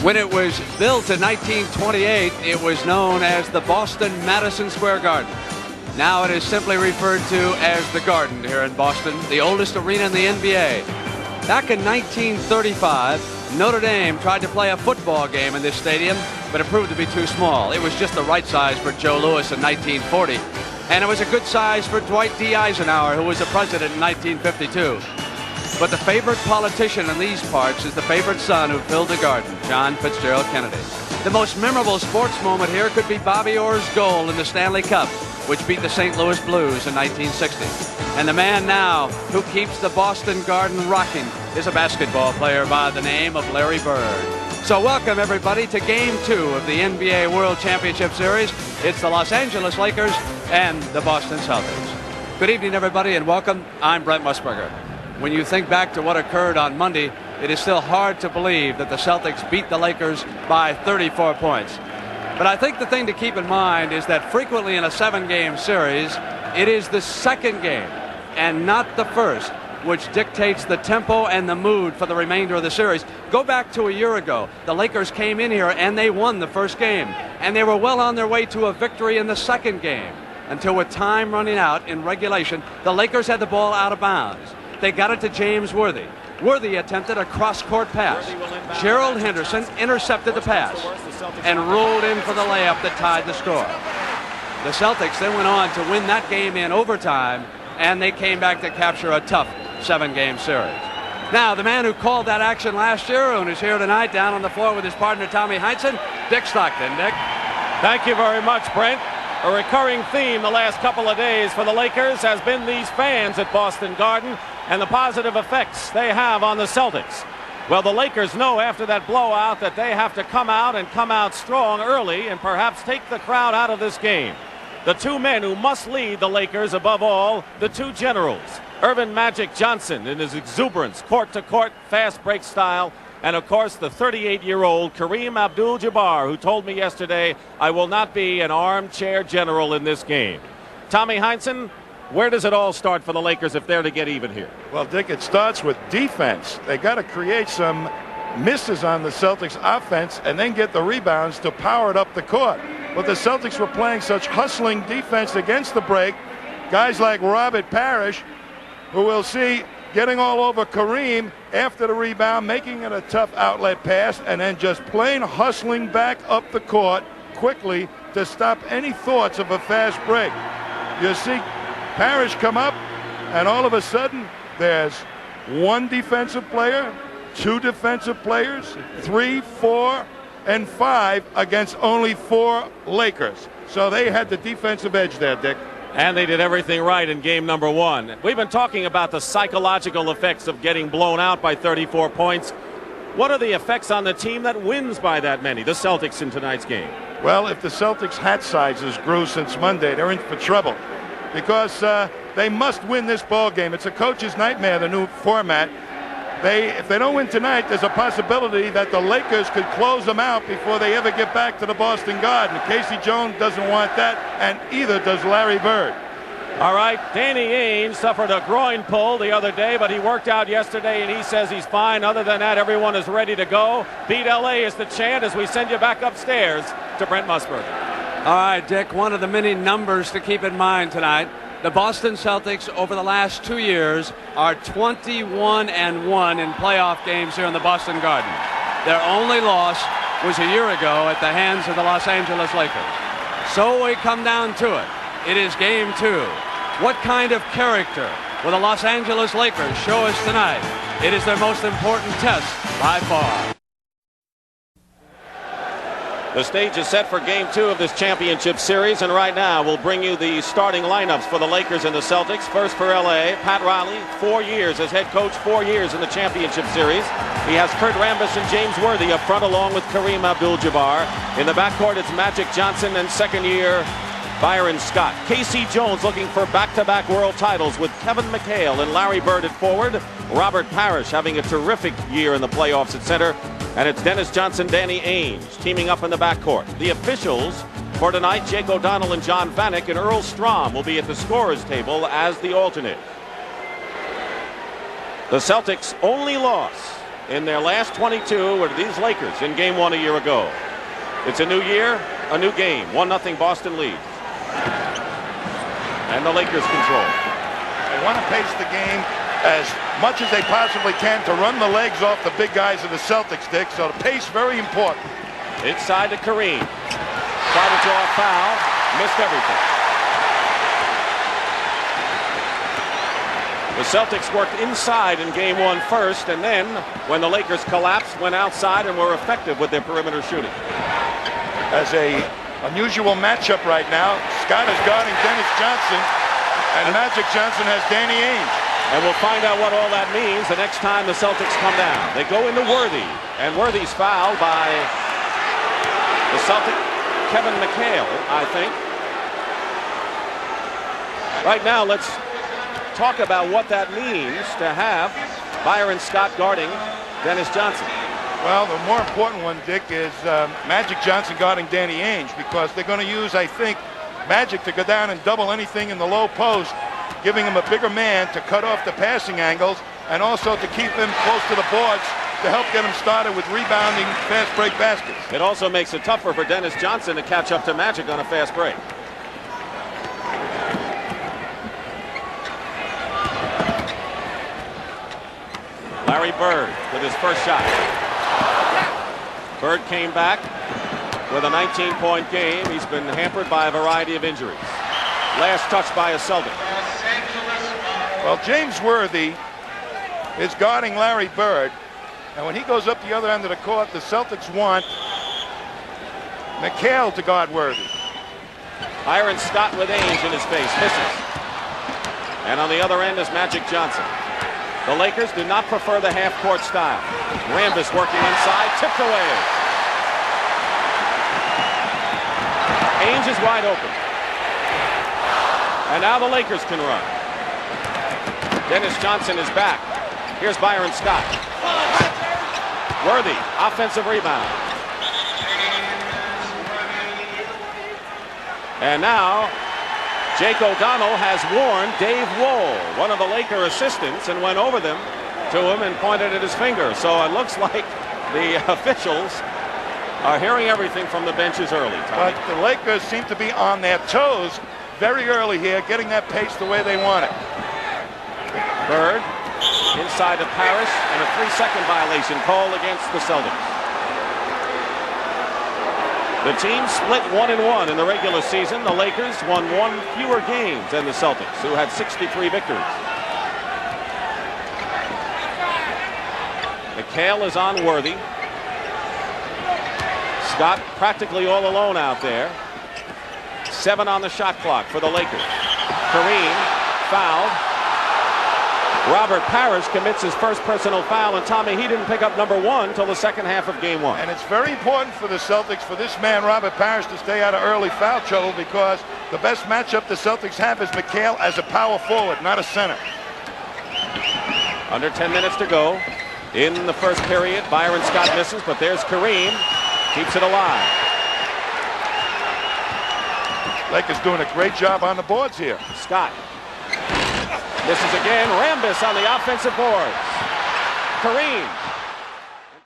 When it was built in 1928, it was known as the Boston Madison Square Garden. Now it is simply referred to as the Garden here in Boston, the oldest arena in the NBA. Back in 1935, Notre Dame tried to play a football game in this stadium, but it proved to be too small. It was just the right size for Joe Louis in 1940, and it was a good size for Dwight D. Eisenhower, who was the president in 1952. But the favorite politician in these parts is the favorite son who filled the Garden, John Fitzgerald Kennedy. The most memorable sports moment here could be Bobby Orr's goal in the Stanley Cup, which beat the St. Louis Blues in 1960. And the man now who keeps the Boston Garden rocking is a basketball player by the name of Larry Bird. So welcome, everybody, to Game 2 of the NBA World Championship Series. It's the Los Angeles Lakers and the Boston Celtics. Good evening, everybody, and welcome. I'm Brent Musburger. When you think back to what occurred on Monday, it is still hard to believe that the Celtics beat the Lakers by 34 points. But I think the thing to keep in mind is that frequently in a 7-game series, it is the second game and not the first which dictates the tempo and the mood for the remainder of the series. Go back to a year ago. The Lakers came in here and they won the first game, and they were well on their way to a victory in the second game until, with time running out in regulation, the Lakers had the ball out of bounds. They got it to James Worthy. Worthy attempted a cross-court pass. Gerald Henderson intercepted the pass and rolled in for the layup that tied the score. The Celtics then went on to win that game in overtime, and they came back to capture a tough 7-game series. Now, the man who called that action last year and is here tonight down on the floor with his partner Tommy Heinsohn, Dick Stockton. Dick. Thank you very much, Brent. A recurring theme the last couple of days for the Lakers has been these fans at Boston Garden and the positive effects they have on the Celtics. Well, the Lakers know after that blowout that they have to come out strong early and perhaps take the crowd out of this game. The two men who must lead the Lakers above all, the two generals, Earvin Magic Johnson in his exuberance, court-to-court, fast break style, and of course the 38-year-old Kareem Abdul-Jabbar, who told me yesterday, I will not be an armchair general in this game. Tommy Heinsohn, where does it all start for the Lakers if they're to get even here? Well, Dick, it starts with defense. They got to create some misses on the Celtics offense and then get the rebounds to power it up the court. But the Celtics were playing such hustling defense against the break. Guys like Robert Parrish, who we'll see getting all over Kareem after the rebound, making it a tough outlet pass, and then just plain hustling back up the court quickly to stop any thoughts of a fast break. You see Parrish come up, and all of a sudden there's one defensive player, two defensive players, 3, 4, and 5 against only 4 Lakers. So they had the defensive edge there, Dick. And they did everything right in game number 1. We've been talking about the psychological effects of getting blown out by 34 points. What are the effects on the team that wins by that many, the Celtics, in tonight's game? Well, if the Celtics' hat sizes grew since Monday, they're in for trouble, because they must win this ball game. It's a coach's nightmare, the new format. If they don't win tonight, there's a possibility that the Lakers could close them out before they ever get back to the Boston Garden. Casey Jones doesn't want that, and either does Larry Bird. All right, Danny Ainge suffered a groin pull the other day, but he worked out yesterday, and he says he's fine. Other than that, everyone is ready to go. Beat LA is the chant as we send you back upstairs to Brent Musburger. All right, Dick, one of the many numbers to keep in mind tonight. The Boston Celtics over the last 2 years are 21-1 in playoff games here in the Boston Garden. Their only loss was a year ago at the hands of the Los Angeles Lakers. So we come down to it. It is game 2. What kind of character will the Los Angeles Lakers show us tonight? It is their most important test by far. The stage is set for game 2 of this championship series, and right now we'll bring you the starting lineups for the Lakers and the Celtics. First for LA, Pat Riley, 4 years as head coach, 4 years in the championship series. He has Kurt Rambis and James Worthy up front along with Kareem Abdul-Jabbar. In the backcourt, it's Magic Johnson and second-year Byron Scott. Casey Jones looking for back-to-back world titles with Kevin McHale and Larry Bird at forward. Robert Parrish having a terrific year in the playoffs at center. And it's Dennis Johnson, Danny Ainge teaming up in the backcourt. The officials for tonight, Jake O'Donnell and John Vanek, and Earl Strom will be at the scorer's table as the alternate. The Celtics' only loss in their last 22 were these Lakers in game 1 a year ago. It's a new year, a new game. 1-0 Boston leads. And the Lakers control. They want to pace the game as much as they possibly can to run the legs off the big guys of the Celtics, Dick. So the pace very important. Inside to Kareem. Tried to draw a foul. Missed everything. The Celtics worked inside in game 1 first, and then when the Lakers collapsed, went outside and were effective with their perimeter shooting. As a unusual matchup right now, Scott is guarding Dennis Johnson, and Magic Johnson has Danny Ainge. And we'll find out what all that means the next time the Celtics come down. They go into Worthy, and Worthy's fouled by the Celtic Kevin McHale, I think. Right now, let's talk about what that means to have Byron Scott guarding Dennis Johnson. Well, the more important one, Dick, is Magic Johnson guarding Danny Ainge, because they're going to use, I think, Magic to go down and double anything in the low post, giving him a bigger man to cut off the passing angles and also to keep him close to the boards to help get him started with rebounding fast break baskets. It also makes it tougher for Dennis Johnson to catch up to Magic on a fast break. Larry Bird with his first shot. Bird came back with a 19-point game. He's been hampered by a variety of injuries. Last touch by a Celtic. Well, James Worthy is guarding Larry Bird, and when he goes up the other end of the court, the Celtics want McHale to guard Worthy. Byron Scott with Ainge in his face, misses. And on the other end is Magic Johnson. The Lakers do not prefer the half-court style. Rambis working inside, tipped away. Ainge is wide open. And now the Lakers can run. Dennis Johnson is back. Here's Byron Scott. Worthy, offensive rebound. And now Jake O'Donnell has warned Dave Wohl, one of the Laker assistants, and went over them to him and pointed at his finger. So it looks like the officials are hearing everything from the benches early, Tommy. But the Lakers seem to be on their toes very early here, getting that pace the way they want it. Bird inside to Parrish, and a 3-second violation called against the Celtics. The team split 1-1 in the regular season. The Lakers won 1 fewer games than the Celtics, who had 63 victories. McHale is on Worthy. Scott practically all alone out there. 7 on the shot clock for the Lakers. Kareem fouled. Robert Parrish commits his first personal foul, and Tommy, he didn't pick up number 1 till the second half of game 1. And it's very important for the Celtics, for this man, Robert Parrish, to stay out of early foul trouble, because the best matchup the Celtics have is McHale as a power forward, not a center. Under 10 minutes to go in the first period. Byron Scott misses, but there's Kareem. Keeps it alive. Lakers doing a great job on the boards here. Scott. Misses again. Rambis on the offensive boards. Kareem